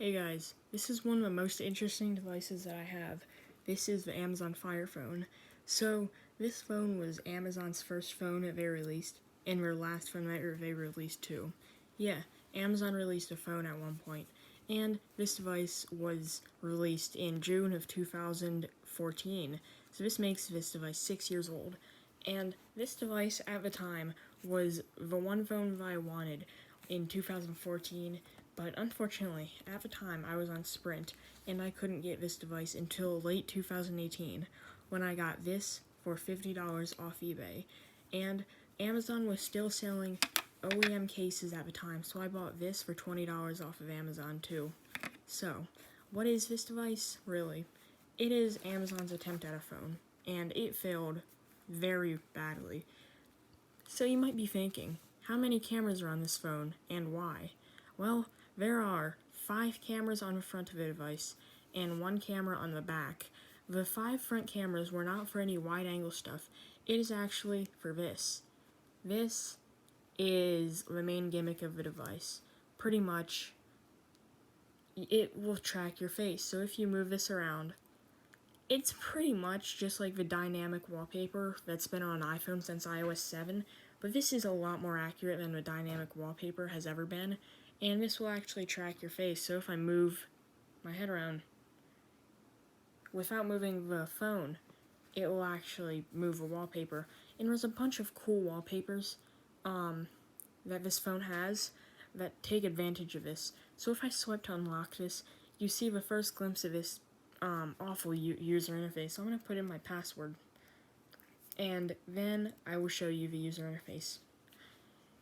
Hey guys, this is one of the most interesting devices that I have. This is the Amazon Fire Phone. So, this phone was Amazon's first phone that they released, and their last phone that they released too. Yeah, Amazon released a phone at one point, and this device was released in June of 2014. So this makes this device 6 years old. And this device at the time was the one phone that I wanted in 2014, but unfortunately, at the time I was on Sprint and I couldn't get this device until late 2018 when I got this for $50 off eBay. And Amazon was still selling OEM cases at the time, so I bought this for $20 off of Amazon too. So, what is this device, really? It is Amazon's attempt at a phone, and it failed very badly. So you might be thinking, how many cameras are on this phone, and why? Well, there are 5 cameras on the front of the device, and 1 camera on the back. The 5 front cameras were not for any wide-angle stuff. It is actually for this. This is the main gimmick of the device. Pretty much, it will track your face, so if you move this around, it's pretty much just like the dynamic wallpaper that's been on iPhone since iOS 7, but this is a lot more accurate than the dynamic wallpaper has ever been, and this will actually track your face, so if I move my head around without moving the phone, it will actually move the wallpaper. And there's a bunch of cool wallpapers that this phone has that take advantage of this. So if I swipe to unlock this, you see the first glimpse of this awful user interface. So I'm going to put in my password, and then I will show you the user interface.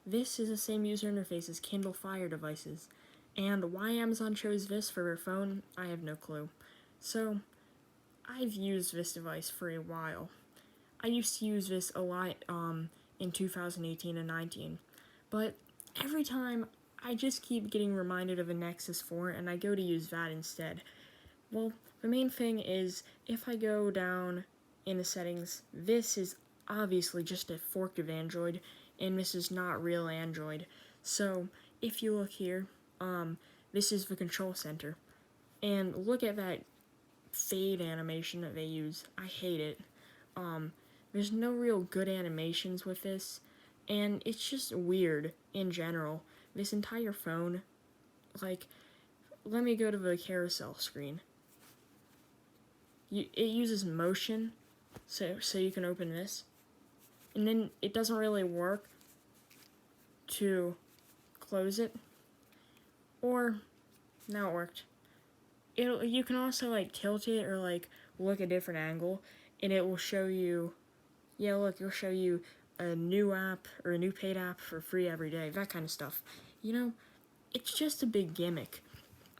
This is the same user interface as Kindle Fire devices, and why Amazon chose this for their phone, I have no clue. So, I've used this device for a while. I used to use this a lot in 2018 and 19, but every time I just keep getting reminded of a Nexus 4 and I go to use that instead. Well, the main thing is, if I go down in the settings, this is obviously just a fork of Android, and this is not real Android. So, if you look here, this is the control center. And look at that fade animation that they use. I hate it. There's no real good animations with this, and it's just weird in general. This entire phone, like, let me go to the carousel screen. It uses motion, so you can open this, and then it doesn't really work to close it, or now it worked. You can also like tilt it or like look a different angle, and it will show you. Yeah, look, it'll show you a new app or a new paid app for free every day. That kind of stuff. You know, it's just a big gimmick.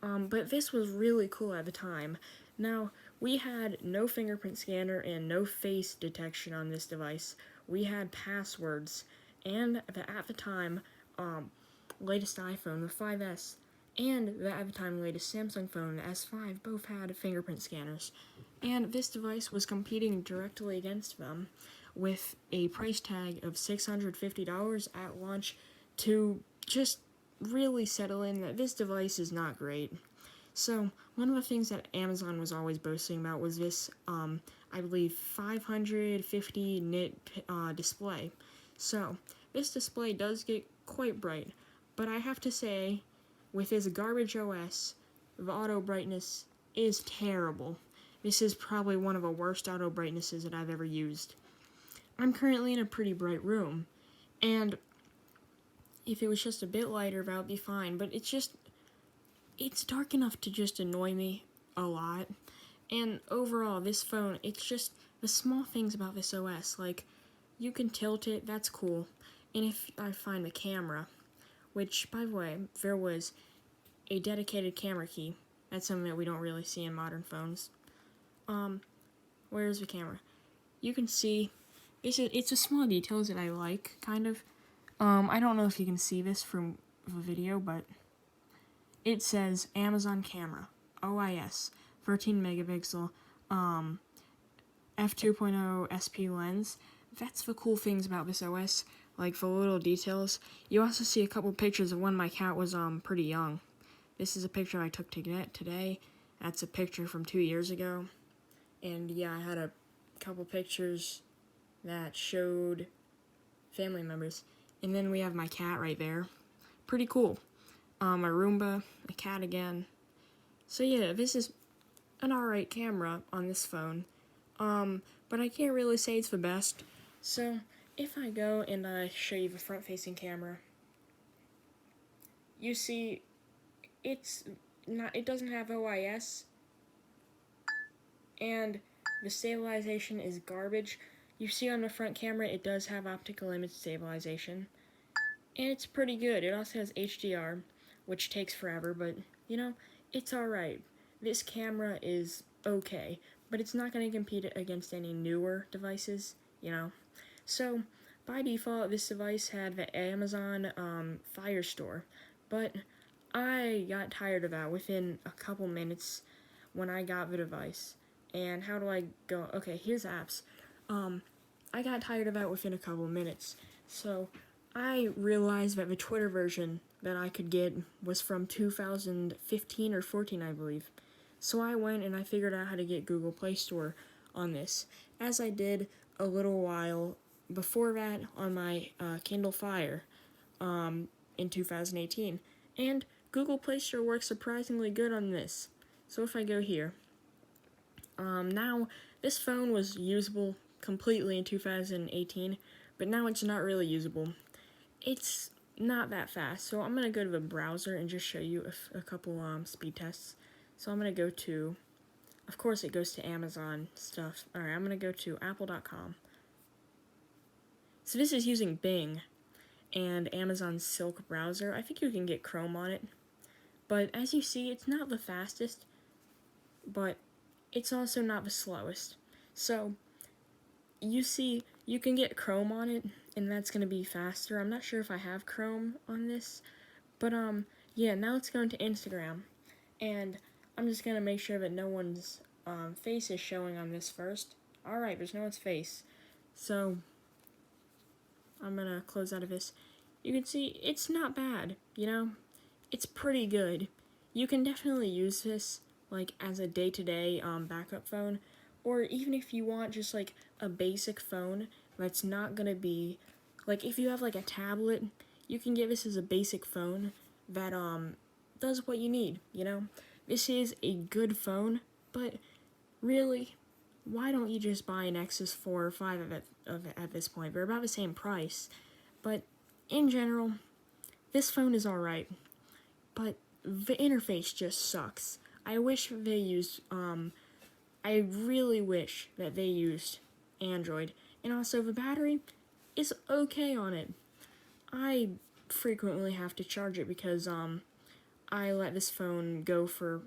But this was really cool at the time. Now, we had no fingerprint scanner and no face detection on this device. We had passwords, and at the time, latest iPhone, the 5S, and the at the time latest Samsung phone, the S5, both had fingerprint scanners. And this device was competing directly against them with a price tag of $650 at launch to just really settle in that this device is not great. So, one of the things that Amazon was always boasting about was this, I believe, 550 nit display. So, this display does get quite bright, but I have to say, with this garbage OS, the auto brightness is terrible. This is probably one of the worst auto brightnesses that I've ever used. I'm currently in a pretty bright room, and if it was just a bit lighter, that would be fine, but it's dark enough to just annoy me a lot. And overall, this phone, it's just the small things about this OS, like, you can tilt it, that's cool. And if I find the camera, which, by the way, there was a dedicated camera key. That's something that we don't really see in modern phones. Where's the camera? You can see, it's a small details that I like, kind of. I don't know if you can see this from the video, but it says Amazon camera, OIS, 13 megapixel, f2.0 SP lens. That's the cool things about this OS, like the little details. You also see a couple pictures of when my cat was pretty young. This is a picture I took today. That's a picture from 2 years ago. And yeah, I had a couple pictures that showed family members. And then we have my cat right there. Pretty cool. A Roomba, a cat again. So yeah, this is an alright camera on this phone. But I can't really say it's the best. So if I go and I show you the front-facing camera, you see it doesn't have OIS, and the stabilization is garbage. You see on the front camera it does have optical image stabilization, and it's pretty good. It also has HDR, which takes forever, but you know, it's alright. This camera is okay, but it's not going to compete against any newer devices, you know. So by default, this device had the Amazon Firestore, but I got tired of that within a couple minutes when I got the device. And how do I go? Okay, here's apps. I got tired of that within a couple minutes. So I realized that the Twitter version that I could get was from 2015 or 14, I believe. So I went and I figured out how to get Google Play Store on this, as I did a little while before that on my Kindle Fire in 2018. And Google Play Store works surprisingly good on this. So if I go here, now this phone was usable completely in 2018, but now it's not really usable. It's not that fast, so I'm going to go to the browser and just show you a couple speed tests. So I'm going to go to, of course it goes to Amazon stuff. Alright, I'm going to go to apple.com. So this is using Bing and Amazon's Silk browser. I think you can get Chrome on it. But as you see, it's not the fastest, but it's also not the slowest. So you see, you can get Chrome on it, and that's going to be faster. I'm not sure if I have Chrome on this, but yeah, now let's go into Instagram. And I'm just going to make sure that no one's face is showing on this first. Alright, there's no one's face. So I'm going to close out of this. You can see it's not bad, you know? It's pretty good. You can definitely use this like as a day-to-day backup phone, or even if you want just like a basic phone that's not going to be, like if you have like a tablet, you can get this as a basic phone that does what you need, you know? This is a good phone, but really, why don't you just buy an Nexus 4 or 5 at this point? They're about the same price, but in general, this phone is alright, but the interface just sucks. I wish they used, I really wish that they used Android, and also the battery is okay on it. I frequently have to charge it because, I let this phone go for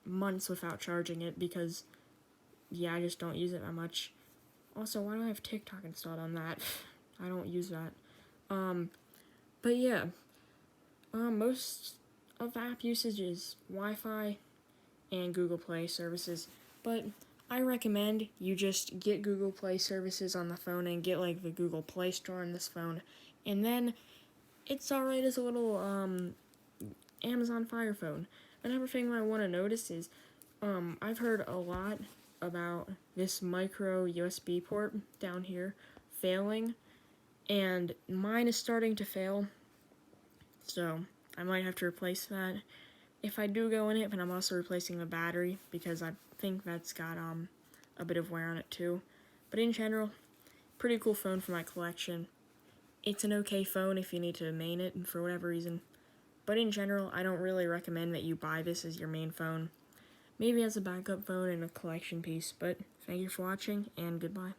months without charging it because, yeah, I just don't use it that much. Also, why do I have TikTok installed on that? I don't use that. But yeah, most of the app usage is Wi-Fi and Google Play services, but I recommend you just get Google Play services on the phone and get like the Google Play Store on this phone, and then it's alright as a little Amazon Fire phone. Another thing I want to notice is I've heard a lot about this micro USB port down here failing, and mine is starting to fail, so I might have to replace that. If I do go in it, then I'm also replacing the battery because I think that's got a bit of wear on it too. But in general, pretty cool phone for my collection. It's an okay phone if you need to main it for whatever reason. But in general, I don't really recommend that you buy this as your main phone. Maybe as a backup phone and a collection piece, but thank you for watching, and goodbye.